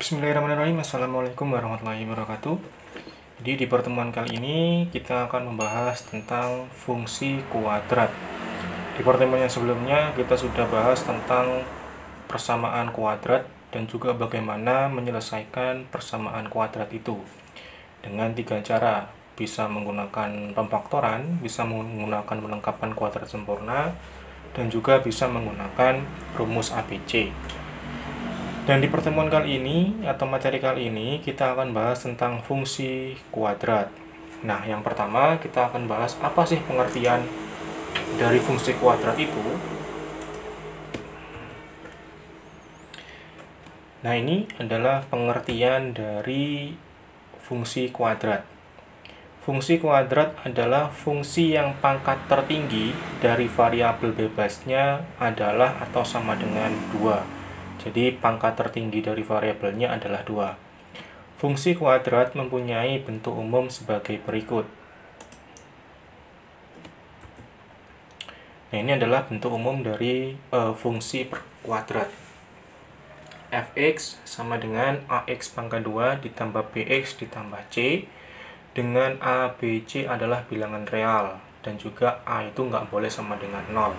Bismillahirrahmanirrahim. Assalamualaikum warahmatullahi wabarakatuh. Jadi di pertemuan kali ini kita akan membahas tentang fungsi kuadrat. Di pertemuan yang sebelumnya kita sudah bahas tentang persamaan kuadrat dan juga bagaimana menyelesaikan persamaan kuadrat itu dengan 3 cara. Bisa menggunakan pemfaktoran, bisa menggunakan penangkapan kuadrat sempurna, dan juga bisa menggunakan rumus ABC. Dan di pertemuan kali ini atau materi kali ini kita akan bahas tentang fungsi kuadrat. Nah, yang pertama kita akan bahas apa sih pengertian dari fungsi kuadrat itu. Nah, ini adalah pengertian dari fungsi kuadrat. Fungsi kuadrat adalah fungsi yang pangkat tertinggi dari variabel bebasnya adalah atau sama dengan 2. Jadi pangkat tertinggi dari variabelnya adalah 2. Fungsi kuadrat mempunyai bentuk umum sebagai berikut. Nah, ini adalah bentuk umum dari fungsi kuadrat. Fx sama dengan ax pangkat 2 ditambah bx ditambah c, dengan a, b, c adalah bilangan real, dan juga a itu nggak boleh sama dengan 0.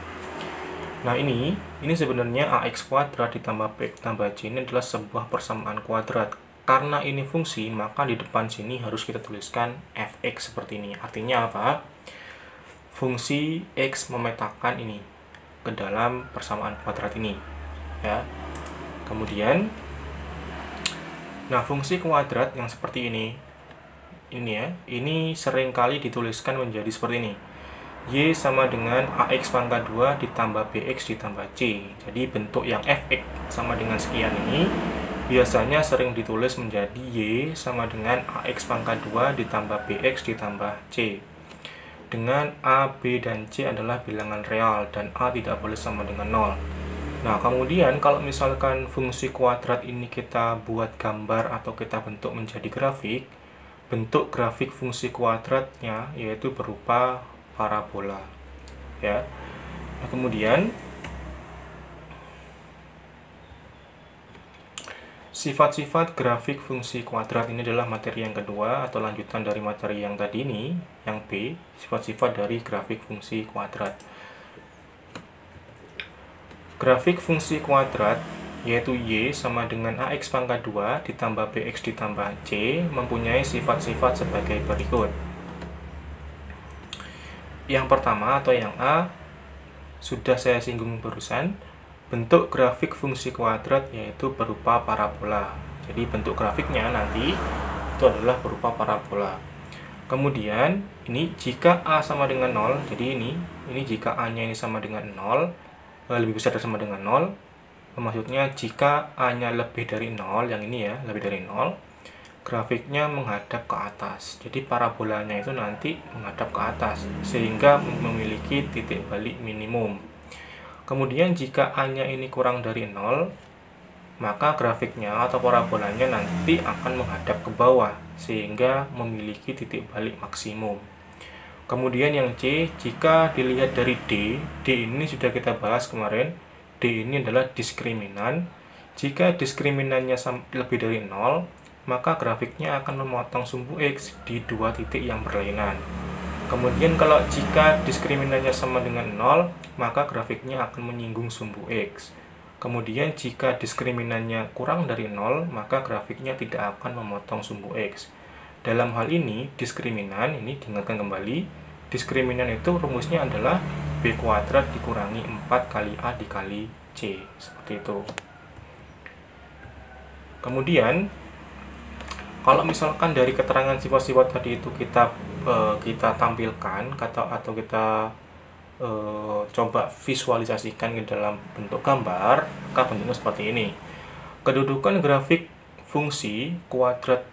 Nah, ini sebenarnya ax kuadrat ditambah b ditambah c ini adalah sebuah persamaan kuadrat. Karena ini fungsi, maka di depan sini harus kita tuliskan fx seperti ini. Artinya apa? Fungsi x memetakan ini ke dalam persamaan kuadrat ini, ya. Kemudian, nah fungsi kuadrat yang seperti ini ya, ini seringkali dituliskan menjadi seperti ini. Y sama dengan ax pangkat 2 ditambah bx ditambah c. Jadi bentuk yang fx sama dengan sekian ini biasanya sering ditulis menjadi y sama dengan ax pangkat 2 ditambah bx ditambah c. Dengan a, b, dan c adalah bilangan real dan a tidak boleh sama dengan 0. Nah, kemudian kalau misalkan fungsi kuadrat ini kita buat gambar atau kita bentuk menjadi grafik, bentuk grafik fungsi kuadratnya yaitu berupa parabola, ya. Nah, kemudian sifat-sifat grafik fungsi kuadrat ini adalah materi yang kedua atau lanjutan dari materi yang tadi ini, yang B, sifat-sifat dari grafik fungsi kuadrat. Grafik fungsi kuadrat yaitu y sama dengan ax pangkat 2 ditambah bx ditambah c mempunyai sifat-sifat sebagai berikut. Yang pertama atau yang A sudah saya singgung barusan, bentuk grafik fungsi kuadrat yaitu berupa parabola. Jadi bentuk grafiknya nanti itu adalah berupa parabola. Kemudian ini jika A sama dengan 0, jadi ini jika A-nya ini sama dengan 0, lebih besar dari sama dengan 0, maksudnya jika A-nya lebih dari 0, yang ini ya, lebih dari 0, grafiknya menghadap ke atas. Jadi parabolanya itu nanti menghadap ke atas sehingga memiliki titik balik minimum. Kemudian jika A-nya ini kurang dari 0, maka grafiknya atau parabolanya nanti akan menghadap ke bawah sehingga memiliki titik balik maksimum. Kemudian yang C, jika dilihat dari D ini sudah kita bahas kemarin. D ini adalah diskriminan. Jika diskriminannya lebih dari 0, maka grafiknya akan memotong sumbu X di dua titik yang berlainan. Kemudian kalau jika diskriminannya sama dengan 0, maka grafiknya akan menyinggung sumbu X. Kemudian jika diskriminannya kurang dari 0, maka grafiknya tidak akan memotong sumbu X. Dalam hal ini, diskriminan, ini diingatkan kembali, diskriminan itu rumusnya adalah B kuadrat dikurangi 4 kali A dikali C. Seperti itu. Kemudian, kalau misalkan dari keterangan sifat-sifat tadi itu kita tampilkan atau kita coba visualisasikan ke dalam bentuk gambar, maka bentuknya seperti ini. Kedudukan grafik fungsi kuadrat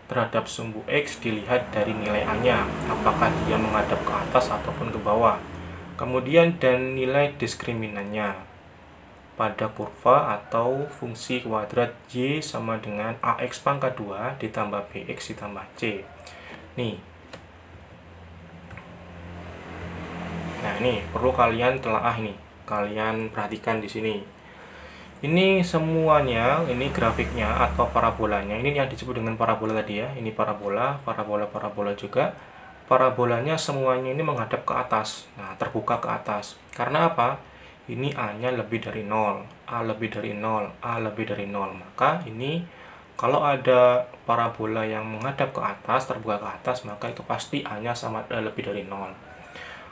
terhadap sumbu X dilihat dari nilai A-nya, apakah dia menghadap ke atas ataupun ke bawah. Kemudian dan nilai diskriminannya pada kurva atau fungsi kuadrat Y sama dengan ax pangkat 2 ditambah bx ditambah c. Nih. Nah, ini perlu kalian telaah ini. Kalian perhatikan di sini. Ini semuanya, ini grafiknya atau parabolanya. Ini yang disebut dengan parabola tadi ya. Ini parabola, parabola juga. Parabolanya semuanya ini menghadap ke atas. Nah, terbuka ke atas. Karena apa? Ini A-nya lebih dari 0, A lebih dari 0, A lebih dari 0. Maka ini kalau ada parabola yang menghadap ke atas, terbuka ke atas, maka itu pasti A-nya sama lebih dari 0.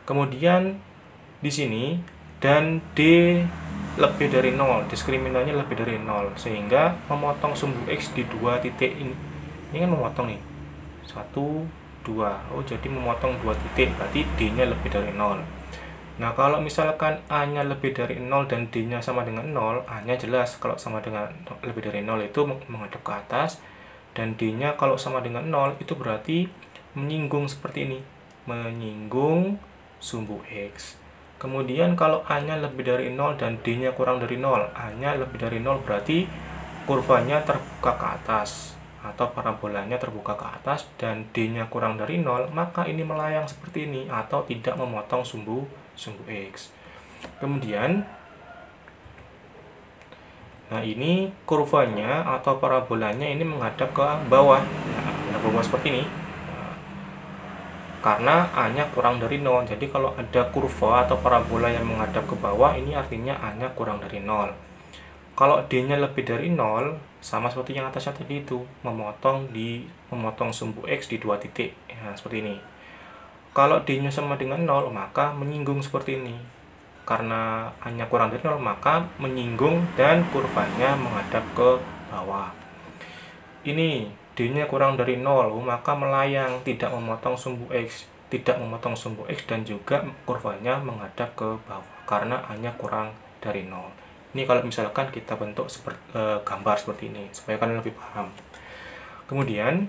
Kemudian di sini dan D lebih dari 0, diskriminannya lebih dari 0, sehingga memotong sumbu X di dua titik ini kan memotong nih 1, 2. Oh, jadi memotong 2 titik, berarti D-nya lebih dari 0. Nah, kalau misalkan A-nya lebih dari 0 dan D-nya sama dengan 0, A-nya jelas kalau sama dengan lebih dari 0 itu menghadap ke atas, dan D-nya kalau sama dengan 0 itu berarti menyinggung seperti ini, menyinggung sumbu X. Kemudian kalau A-nya lebih dari 0 dan D-nya kurang dari 0, A-nya lebih dari 0 berarti kurvanya terbuka ke atas atau parabolanya terbuka ke atas dan D-nya kurang dari 0, maka ini melayang seperti ini atau tidak memotong sumbu X. Kemudian nah ini kurvanya atau parabolanya ini menghadap ke bawah. Nah, menghadap ke bawah seperti ini. Karena A-nya kurang dari 0. Jadi kalau ada kurva atau parabola yang menghadap ke bawah, ini artinya A-nya kurang dari 0. Kalau D-nya lebih dari 0, sama seperti yang atasnya tadi itu, memotong sumbu X di 2 titik. Ya, seperti ini. Kalau D-nya sama dengan 0, maka menyinggung seperti ini. Karena A-nya kurang dari 0, maka menyinggung dan kurvanya menghadap ke bawah. Ini D-nya kurang dari 0, maka melayang, tidak memotong sumbu X, dan juga kurvanya menghadap ke bawah karena A-nya kurang dari 0. Ini kalau misalkan kita bentuk gambar seperti ini supaya kalian lebih paham. Kemudian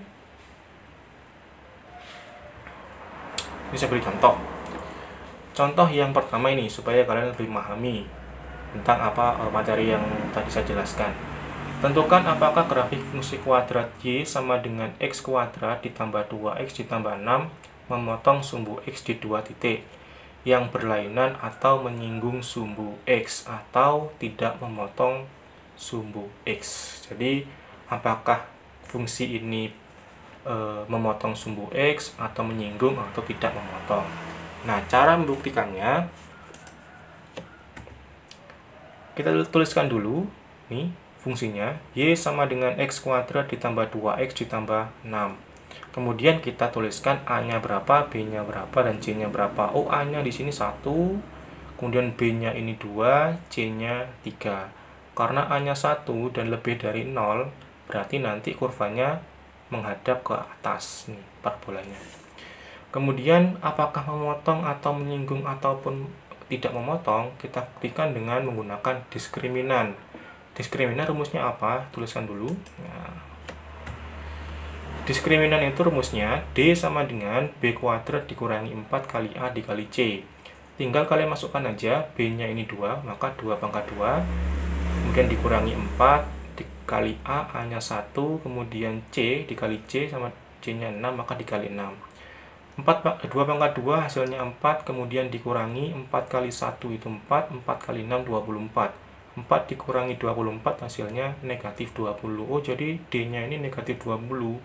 ini saya beri contoh. Contoh yang pertama ini supaya kalian lebih memahami tentang apa materi yang tadi saya jelaskan. Tentukan apakah grafik fungsi kuadrat Y sama dengan X kuadrat ditambah 2X ditambah 6 memotong sumbu X di 2 titik yang berlainan atau menyinggung sumbu X atau tidak memotong sumbu X. Jadi apakah fungsi ini memotong sumbu X atau menyinggung atau tidak memotong. Nah, cara membuktikannya kita tuliskan dulu nih fungsinya Y sama dengan X kuadrat ditambah 2X ditambah 6. Kemudian kita tuliskan A-nya berapa, B-nya berapa, dan C-nya berapa. Oh, A-nya di sini 1, kemudian B-nya ini 2, C-nya 3. Karena A-nya 1 dan lebih dari 0, berarti nanti kurvanya menghadap ke atas nih parabolanya. Kemudian apakah memotong atau menyinggung ataupun tidak memotong, kita buktikan dengan menggunakan diskriminan. Diskriminan rumusnya apa? Tuliskan dulu. Nah, diskriminan itu rumusnya D sama dengan B kuadrat dikurangi 4 kali A dikali C. Tinggal kalian masukkan aja B-nya ini 2, maka 2 pangkat 2. Kemudian dikurangi 4 dikali A, A-nya 1, kemudian C dikali C sama C-nya 6, maka dikali 6. 2 pangkat 2 hasilnya 4, kemudian dikurangi 4 kali 1 itu 4, 4 kali 6 24. 4 dikurangi 24 hasilnya negatif 20. Oh, jadi D-nya ini negatif 20.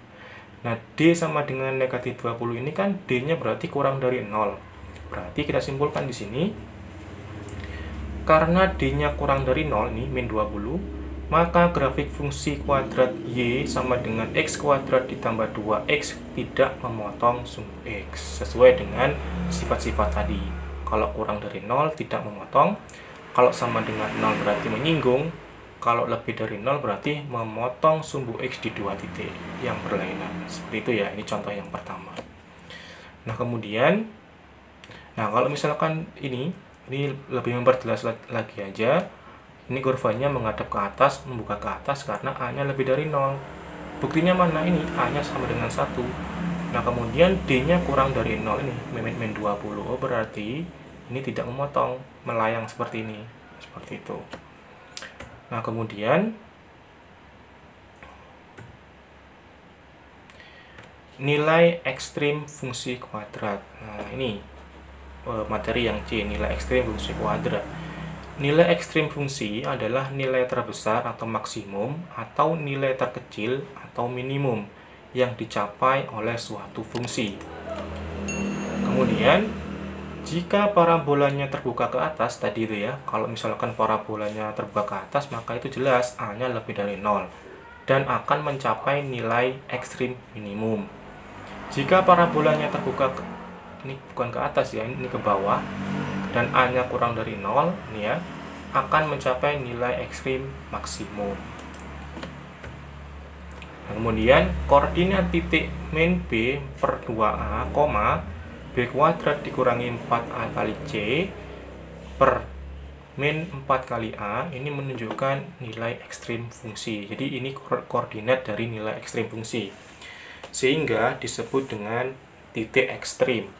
Nah, D sama dengan negatif 20 ini kan D-nya berarti kurang dari 0. Berarti kita simpulkan di sini, karena D-nya kurang dari 0, nih, min 20, maka grafik fungsi kuadrat Y sama dengan X kuadrat ditambah 2X tidak memotong sumbu X. Sesuai dengan sifat-sifat tadi. Kalau kurang dari 0, tidak memotong. Kalau sama dengan 0 berarti menyinggung. Kalau lebih dari 0 berarti memotong sumbu X di 2 titik yang berlainan. Seperti itu ya, ini contoh yang pertama. Nah, kemudian, kalau misalkan ini lebih memperjelas lagi aja. Ini kurvanya menghadap ke atas, membuka ke atas karena A-nya lebih dari 0. Buktinya mana ini? A-nya sama dengan 1. Nah, kemudian D-nya kurang dari 0 ini, min 20. Oh, berarti ini tidak memotong, melayang seperti ini. Seperti itu. Nah, kemudian nilai ekstrim fungsi kuadrat. Nah, ini materi yang C, nilai ekstrim fungsi kuadrat. Nilai ekstrim fungsi adalah nilai terbesar atau maksimum atau nilai terkecil atau minimum yang dicapai oleh suatu fungsi. Kemudian, jika parabolanya terbuka ke atas tadi itu ya, kalau misalkan parabolanya terbuka ke atas, maka itu jelas A-nya lebih dari 0 dan akan mencapai nilai ekstrim minimum. Jika parabolanya terbuka ini bukan ke atas ya, ini ke bawah dan A-nya kurang dari 0, ini ya, akan mencapai nilai ekstrim maksimum. Nah, kemudian koordinat titik min B per 2A, B kuadrat dikurangi 4A kali C per min 4 kali A, ini menunjukkan nilai ekstrim fungsi. Jadi ini koordinat dari nilai ekstrim fungsi, sehingga disebut dengan titik ekstrim.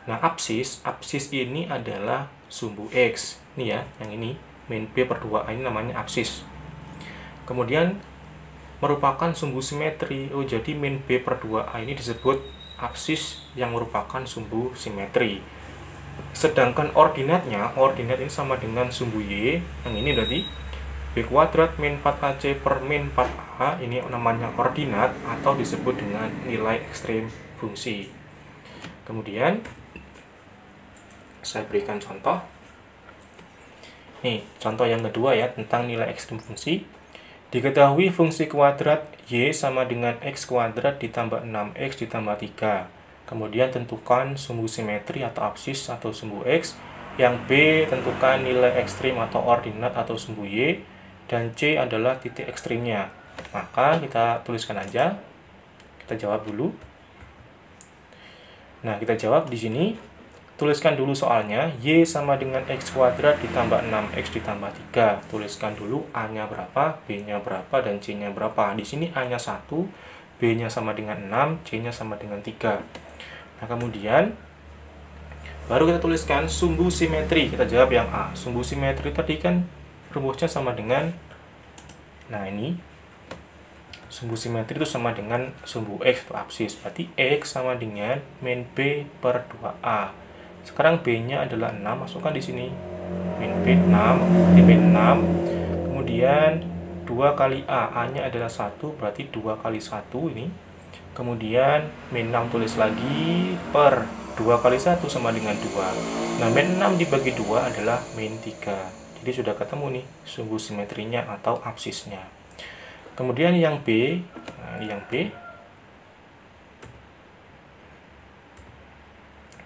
Nah, absis ini adalah sumbu X. Ini ya, yang ini min B per 2A ini namanya absis. Kemudian merupakan sumbu simetri. Oh, jadi min B per 2A ini disebut absis yang merupakan sumbu simetri. Sedangkan ordinat ini sama dengan sumbu Y, yang ini berarti B kuadrat min 4AC per min 4A, ini namanya koordinat atau disebut dengan nilai ekstrim fungsi. Kemudian saya berikan contoh. Nih, contoh yang kedua ya, tentang nilai ekstrim fungsi. Diketahui fungsi kuadrat Y sama dengan X kuadrat ditambah 6X ditambah 3. Kemudian tentukan sumbu simetri atau absis atau sumbu X. Yang B tentukan nilai ekstrim atau ordinat atau sumbu Y. Dan C adalah titik ekstrimnya. Maka kita tuliskan aja. Kita jawab dulu. Nah, kita jawab di sini. Tuliskan dulu soalnya, Y sama dengan X kuadrat ditambah 6X ditambah 3. Tuliskan dulu A-nya berapa, B-nya berapa, dan C-nya berapa. Di sini A-nya 1, B-nya sama dengan 6, C-nya sama dengan 3. Nah, kemudian baru kita tuliskan sumbu simetri. Kita jawab yang A. Sumbu simetri tadi kan rumusnya sama dengan, nah ini, sumbu simetri itu sama dengan sumbu X atau absis. Berarti X sama dengan min B per 2A. Sekarang B-nya adalah 6, masukkan di sini. Min B 6, berarti B 6. Kemudian 2 kali A, A-nya adalah 1, berarti 2 kali 1 ini. Kemudian min 6 tulis lagi per 2 kali 1 sama dengan 2. Nah, min 6 dibagi 2 adalah min 3. Jadi sudah ketemu nih sumbu simetrinya atau absisnya. Kemudian yang B, nah yang B,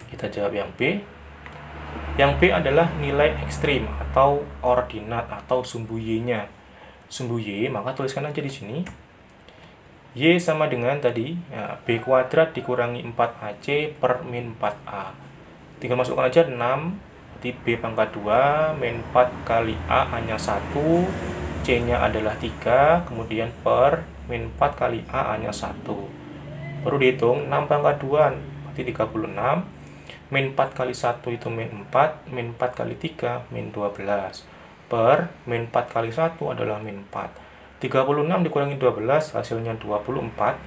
kita jawab yang B. Yang B adalah nilai ekstrim atau ordinat atau sumbu Y-nya. Sumbu Y, maka tuliskan aja di sini. Y sama dengan tadi, ya, B kuadrat dikurangi 4AC per min 4A. Tinggal masukkan aja 6, berarti B pangkat 2, min 4 kali A hanya 1, C-nya adalah 3, kemudian per min 4 kali A hanya 1. Baru dihitung, 6 pangkat 2, berarti 36. Min 4 kali 1 itu min 4, min 4 kali 3, min 12. Per min 4 kali 1 adalah min 4. 36 dikurangi 12, hasilnya 24.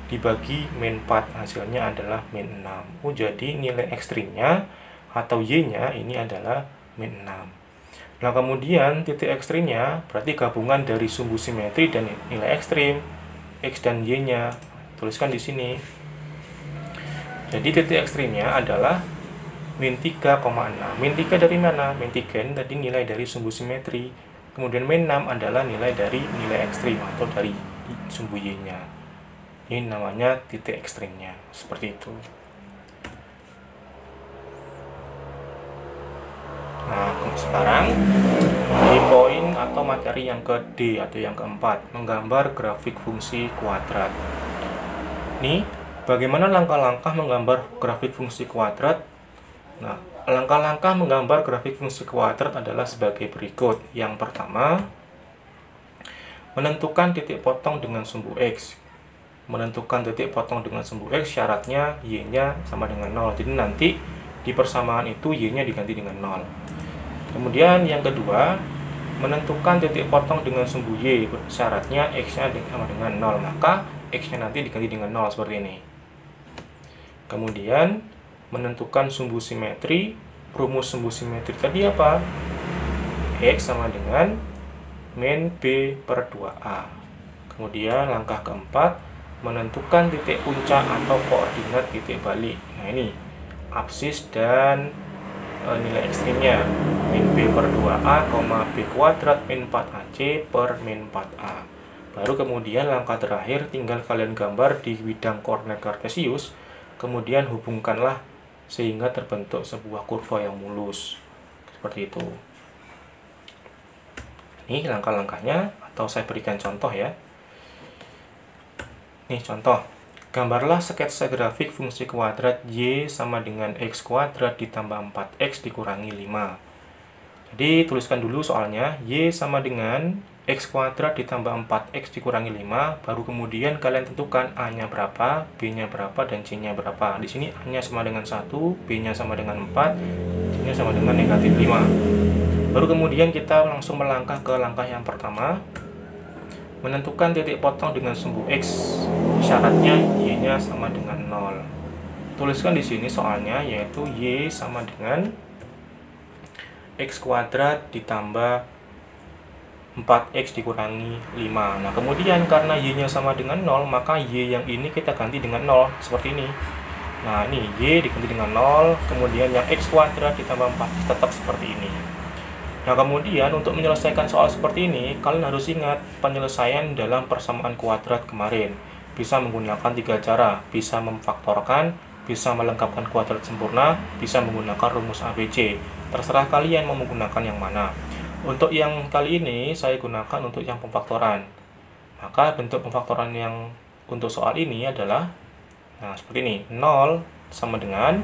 Dibagi min 4, hasilnya adalah min 6. Oh, jadi nilai ekstrimnya atau Y-nya ini adalah min 6. Nah, kemudian titik ekstrimnya berarti gabungan dari sumbu simetri dan nilai ekstrim, X dan Y-nya. Tuliskan di sini. Jadi titik ekstrimnya adalah min 3,6. Min 3 dari mana? Min 3 ini tadi nilai dari sumbu simetri. Kemudian min 6 adalah nilai dari nilai ekstrim atau dari sumbu Y-nya. Ini namanya titik ekstrimnya. Seperti itu. Nah, sekarang di poin atau materi yang ke D atau yang keempat, menggambar grafik fungsi kuadrat. Nih, bagaimana langkah-langkah menggambar grafik fungsi kuadrat? Nah, langkah-langkah menggambar grafik fungsi kuadrat adalah sebagai berikut. Yang pertama, menentukan titik potong dengan sumbu X. Menentukan titik potong dengan sumbu X, syaratnya Y-nya sama dengan 0. Jadi nanti di persamaan itu Y-nya diganti dengan 0. Kemudian yang kedua, menentukan titik potong dengan sumbu Y. Syaratnya X-nya sama dengan 0. Maka X-nya nanti diganti dengan 0 seperti ini. Kemudian menentukan sumbu simetri. Rumus sumbu simetri tadi apa? X sama dengan min B per 2A. Kemudian langkah keempat, menentukan titik puncak atau koordinat titik balik. Nah ini, absis dan nilai ekstrimnya. Min B per 2A, B kuadrat min 4AC per min 4A. Baru kemudian langkah terakhir, tinggal kalian gambar di bidang koordinat kartesius, kemudian hubungkanlah sehingga terbentuk sebuah kurva yang mulus. Seperti itu. Ini langkah-langkahnya, atau saya berikan contoh ya. Nih contoh, gambarlah sketsa grafik fungsi kuadrat Y sama dengan X kuadrat ditambah 4X dikurangi 5. Jadi tuliskan dulu soalnya, Y sama dengan X kuadrat ditambah 4X dikurangi 5, baru kemudian kalian tentukan A-nya berapa, B-nya berapa, dan C-nya berapa. Di sini A-nya sama dengan 1, B-nya sama dengan 4, C-nya sama dengan negatif 5. Baru kemudian kita langsung melangkah ke langkah yang pertama, menentukan titik potong dengan sumbu X. Syaratnya Y-nya sama dengan 0. Tuliskan di sini soalnya, yaitu Y sama dengan X kuadrat ditambah 4X dikurangi 5. Nah kemudian karena Y-nya sama dengan 0, maka Y yang ini kita ganti dengan 0, seperti ini. Nah ini Y diganti dengan 0, kemudian yang X kuadrat ditambah 4 tetap seperti ini. Nah kemudian untuk menyelesaikan soal seperti ini, kalian harus ingat penyelesaian dalam persamaan kuadrat kemarin. Bisa menggunakan 3 cara, bisa memfaktorkan, bisa melengkapkan kuadrat sempurna, bisa menggunakan rumus ABC. Terserah kalian mau menggunakan yang mana. Untuk yang kali ini, saya gunakan untuk yang pemfaktoran. Maka bentuk pemfaktoran yang untuk soal ini adalah, nah seperti ini, 0 sama dengan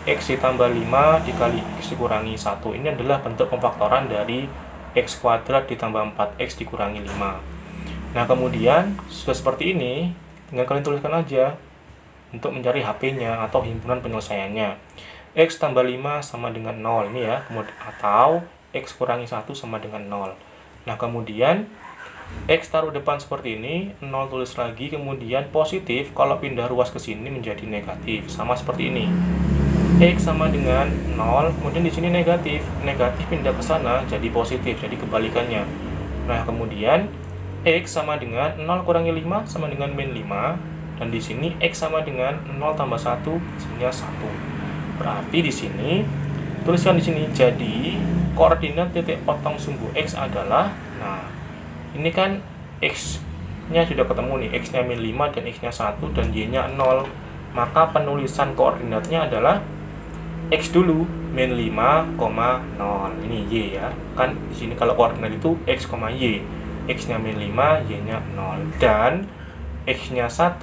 X ditambah 5 dikali X dikurangi 1. Ini adalah bentuk pemfaktoran dari X kuadrat ditambah 4X dikurangi 5. Nah kemudian sudah seperti ini, tinggal kalian tuliskan aja untuk mencari HP-nya atau himpunan penyelesaiannya. X tambah 5 sama dengan 0 ini ya, kemudian atau X kurangi 1 sama dengan 0. Nah kemudian X taruh depan seperti ini, 0 tulis lagi, kemudian positif kalau pindah ruas ke sini menjadi negatif, sama seperti ini. X sama dengan 0, kemudian di sini negatif pindah ke sana jadi positif, jadi kebalikannya. Nah kemudian X sama dengan 0 kurangi 5 sama dengan min 5, dan di sini X sama dengan 0 tambah 1 hasilnya 1. Berarti di sini tuliskan di sini, jadi koordinat titik potong sumbu X adalah, nah ini kan X nya sudah ketemu nih, X nya min 5 dan X nya 1 dan Y nya 0, maka penulisan koordinatnya adalah X dulu, min 5, 0. Ini Y ya. Kan di sini kalau koordinat itu X, Y. X-nya min 5, Y-nya 0. Dan X-nya 1,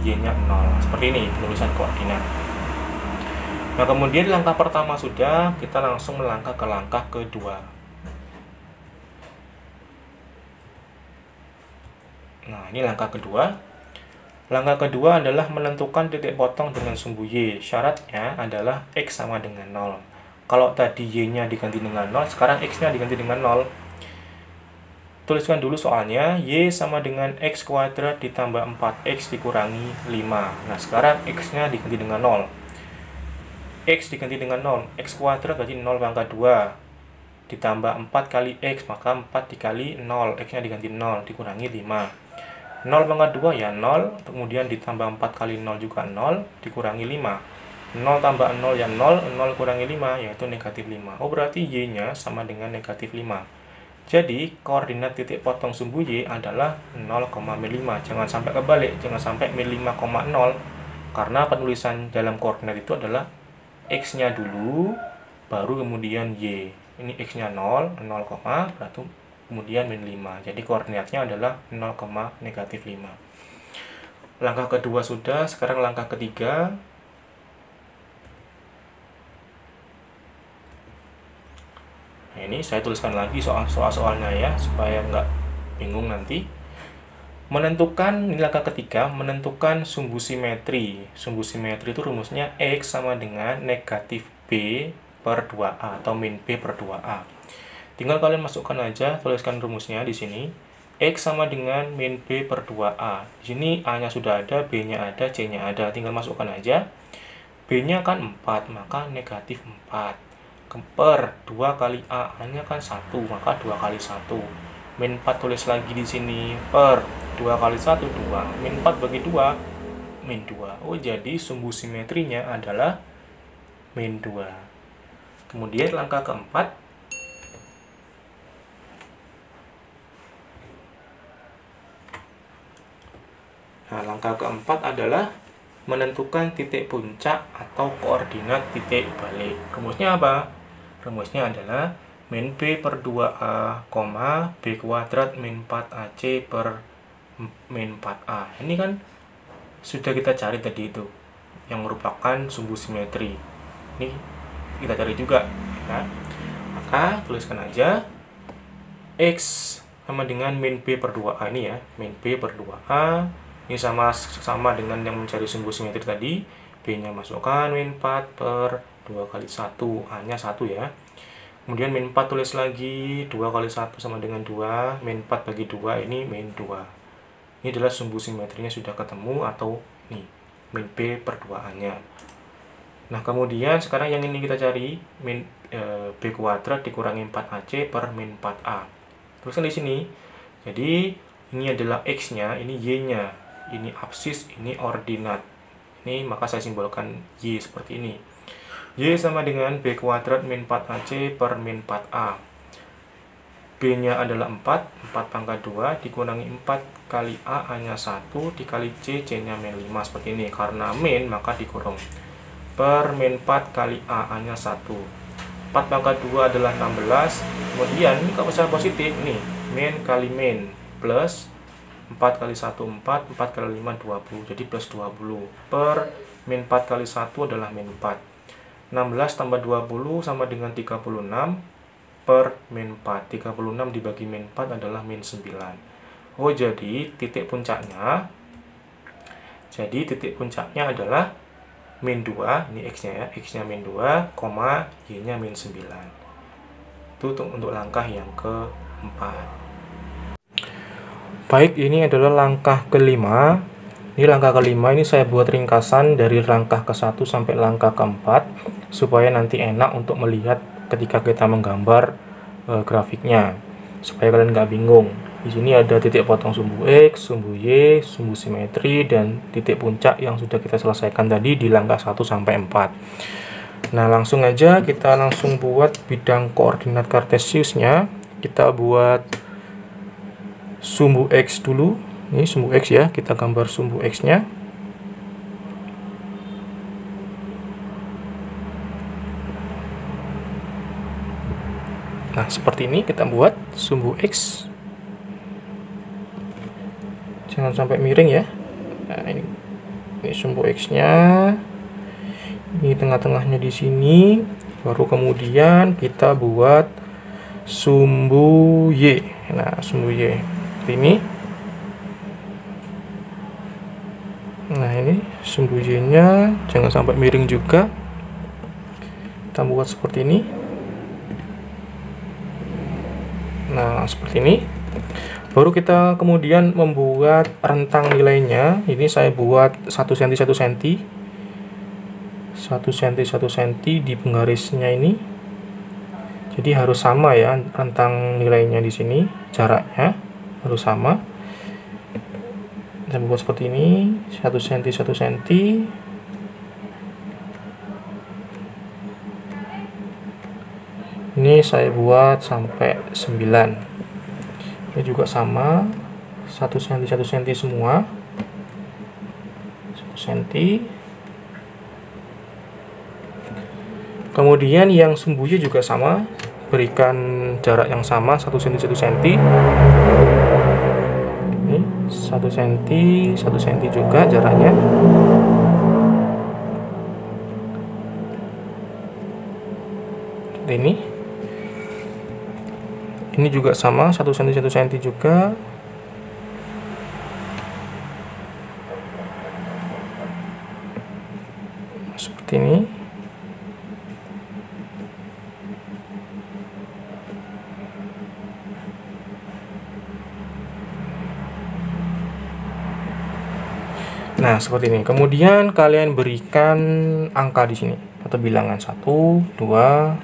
Y-nya 0. Seperti ini penulisan koordinat. Nah, kemudian langkah pertama sudah, kita langsung melangkah ke langkah kedua. Nah, ini langkah kedua. Langkah kedua adalah menentukan titik potong dengan sumbu Y. Syaratnya adalah X sama dengan 0. Kalau tadi Y-nya diganti dengan 0, sekarang X-nya diganti dengan 0. Tuliskan dulu soalnya, Y sama dengan X kuadrat ditambah 4X dikurangi 5. Nah, sekarang X-nya diganti dengan 0. X diganti dengan 0. X kuadrat berarti 0 pangkat 2. Ditambah 4 kali X, maka 4 dikali 0. X-nya diganti 0, dikurangi 5. 0 pangkat 2 ya 0, kemudian ditambah 4 kali 0 juga 0, dikurangi 5. 0 tambah 0 ya 0, 0 kurangi 5 yaitu negatif 5. Oh berarti Y-nya sama dengan negatif 5. Jadi koordinat titik potong sumbu Y adalah 0, min 5. Jangan sampai kebalik, jangan sampai min 5,0, karena penulisan dalam koordinat itu adalah X-nya dulu, baru kemudian Y. Ini X-nya 0, berarti kemudian min 5. Jadi koordinatnya adalah 0, negatif 5. Langkah kedua sudah, sekarang langkah ketiga. Nah, ini saya tuliskan lagi soal-soalnya ya, supaya nggak bingung nanti. Menentukan, ini langkah ketiga, menentukan sumbu simetri. Sumbu simetri itu rumusnya X sama dengan negatif B per 2A atau min B per 2A. Tinggal kalian masukkan aja, tuliskan rumusnya di sini. X sama dengan min B per 2A. Di sini A-nya sudah ada, B-nya ada, C-nya ada. Tinggal masukkan aja. B-nya kan 4, maka negatif 4. per 2 kali A, A-nya kan 1, maka 2 kali 1. Min 4 tulis lagi di sini, per 2 kali 1, 2. Min 4 bagi 2, min 2. Oh, jadi sumbu simetrinya adalah min 2. Kemudian langkah keempat, langkah keempat adalah menentukan titik puncak atau koordinat titik balik. Rumusnya apa? Rumusnya adalah min B per 2A, B kuadrat min 4AC per min 4A. Ini kan sudah kita cari tadi itu, yang merupakan sumbu simetri. Ini kita cari juga. Ya. Maka tuliskan aja X sama dengan min B per 2A ini ya. Min B per 2A. Ini sama dengan yang mencari sumbu simetri tadi. B-nya masukkan min 4 per 2 kali 1. A-nya 1 ya. Kemudian min 4 tulis lagi. 2 kali 1 sama dengan 2. Min 4 bagi 2 ini min 2. Ini adalah sumbu simetrinya sudah ketemu, atau ini min B per 2A-nya. Nah, kemudian sekarang yang ini kita cari min B kuadrat dikurangi 4AC per min 4A. Tuliskan di sini. Jadi ini adalah X-nya, ini Y-nya. Ini absis, ini ordinat. Ini maka saya simbolkan Y seperti ini. Y sama dengan B kuadrat min 4AC per min 4A. B-nya adalah 4, 4 pangkat 2 dikurangi 4 kali A, A-nya 1, dikali C, C-nya min 5 seperti ini. Karena min maka dikurung. Per min 4 kali A, A-nya 1. 4 pangkat 2 adalah 16. Kemudian ini kalau saya positif nih, min kali min plus 4 kali 1 4, 4 kali 5 20, jadi plus 20. Per min 4 kali 1 adalah min 4. 16 tambah 20 sama dengan 36 per min 4. 36 dibagi min 4 adalah min 9. Oh, jadi titik puncaknya adalah min 2, ini X-nya ya, X-nya min 2, Y-nya min 9. Itu untuk langkah yang keempat. Baik, ini adalah langkah kelima. Ini langkah kelima, ini saya buat ringkasan dari langkah ke-1 sampai langkah ke-4 supaya nanti enak untuk melihat ketika kita menggambar grafiknya, supaya kalian nggak bingung. Di sini ada titik potong sumbu X, sumbu Y, sumbu simetri, dan titik puncak yang sudah kita selesaikan tadi di langkah 1 sampai 4. Nah, langsung aja kita langsung buat bidang koordinat kartesiusnya. Kita buat sumbu X dulu. Ini sumbu X ya, kita gambar sumbu X-nya. Nah, seperti ini kita buat sumbu X. Jangan sampai miring ya. Nah, ini sumbu X-nya. Ini tengah-tengahnya di sini. Baru kemudian kita buat sumbu Y. Nah, sumbu Y seperti ini. Nah, ini sumbu Y-nya, jangan sampai miring juga. Kita buat seperti ini. Nah, seperti ini. Baru kita kemudian membuat rentang nilainya. Ini saya buat 1 cm 1 cm. 1 cm 1 cm di penggarisnya ini. Jadi harus sama ya rentang nilainya di sini, jaraknya harus sama. Kita buat seperti ini, 1 cm 1 cm. Ini saya buat sampai 9. Ini juga sama, 1 cm 1 cm semua. 1 cm. Kemudian yang sumbu Y juga sama, berikan jarak yang sama, 1 cm 1 cm. Ini 1 cm 1 cm juga jaraknya. Seperti ini. Ini juga sama, 1 cm 1 cm juga. Seperti ini. Nah, seperti ini. Kemudian kalian berikan angka di sini atau bilangan 1, 2,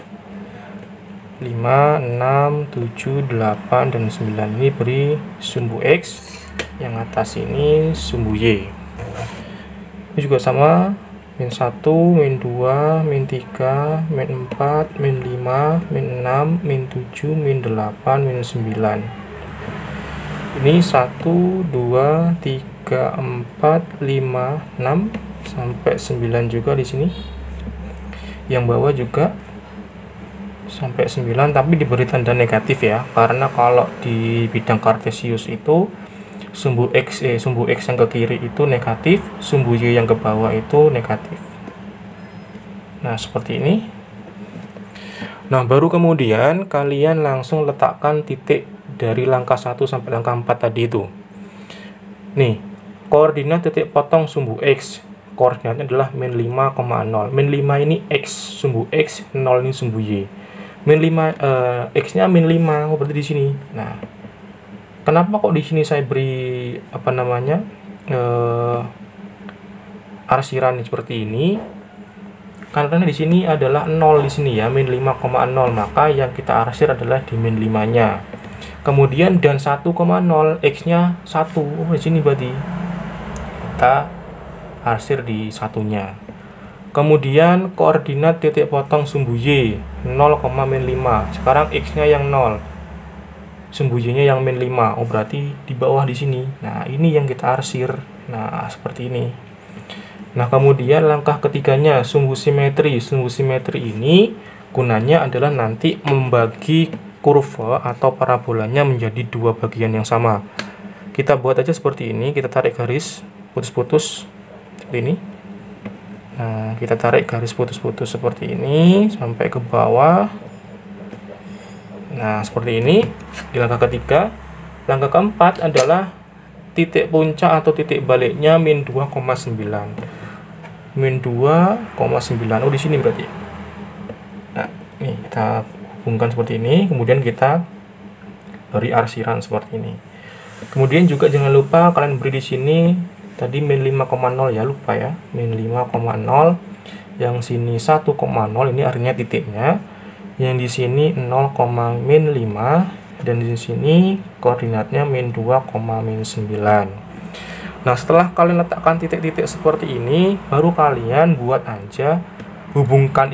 5, 6, 7, 8, dan 9. Ini beri sumbu X, yang atas ini sumbu Y. Ini juga sama, min 1, min 2, min 3, min 4, min 5, min 6, min 7, min 8, min 9. Ini 1, 2, 3, 4, 5, 6, sampai 9 juga di sini. Yang bawah juga sampai 9, tapi diberi tanda negatif ya, karena kalau di bidang kartesius itu sumbu X yang ke kiri itu negatif, sumbu Y yang ke bawah itu negatif. Nah, seperti ini. Nah, baru kemudian kalian langsung letakkan titik dari langkah 1 sampai langkah 4 tadi itu. Nih, koordinat titik potong sumbu X, koordinatnya adalah min 5,0. Min 5 ini X, sumbu X, 0 ini sumbu Y. Min 5, X-nya min 5, berarti di sini. Nah, kenapa kok di sini saya beri arsiran seperti ini? Karena di sini adalah 0 di sini ya, min 5,0, maka yang kita arsir adalah di min 5-nya. Kemudian dan 1,0, X-nya 1. Oh, di sini berarti kita arsir di satunya. Kemudian koordinat titik potong sumbu Y 0, min 5. Sekarang X-nya yang 0, sumbu Y-nya yang min 5. Oh, berarti di bawah di sini. Nah, ini yang kita arsir. Nah, seperti ini. Nah, kemudian langkah ketiganya sumbu simetri. Sumbu simetri ini gunanya adalah nanti membagi kurva atau parabolanya menjadi dua bagian yang sama. Kita buat aja seperti ini. Kita tarik garis putus-putus seperti ini. Nah, kita tarik garis putus-putus seperti ini sampai ke bawah. Nah, seperti ini di langkah ketiga. Langkah keempat adalah titik puncak atau titik baliknya min 2,9. Min 2,9. Oh, di sini berarti. Nah, ini kita hubungkan seperti ini, kemudian kita beri arsiran seperti ini. Kemudian juga jangan lupa kalian beri di sini tadi min 5,0 ya, lupa ya, min 5,0, yang sini 1,0, ini artinya titiknya, yang di sini 0, min 5, dan di sini koordinatnya min 2,9. Nah, setelah kalian letakkan titik-titik seperti ini, baru kalian buat aja hubungkan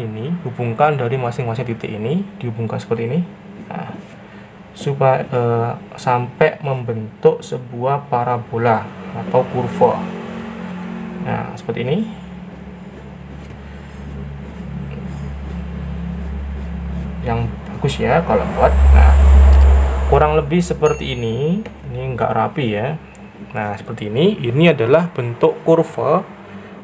dari masing-masing titik ini, dihubungkan seperti ini. Nah, supaya sampai membentuk sebuah parabola atau kurva. Nah, seperti ini. Yang bagus ya kalau buat. Nah, kurang lebih seperti ini. Ini enggak rapi ya. Nah, seperti ini. Ini adalah bentuk kurva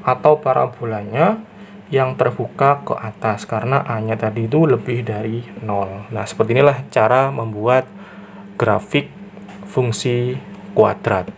atau parabolanya yang terbuka ke atas karena A-nya tadi itu lebih dari 0. Nah, seperti inilah cara membuat grafik fungsi kuadrat.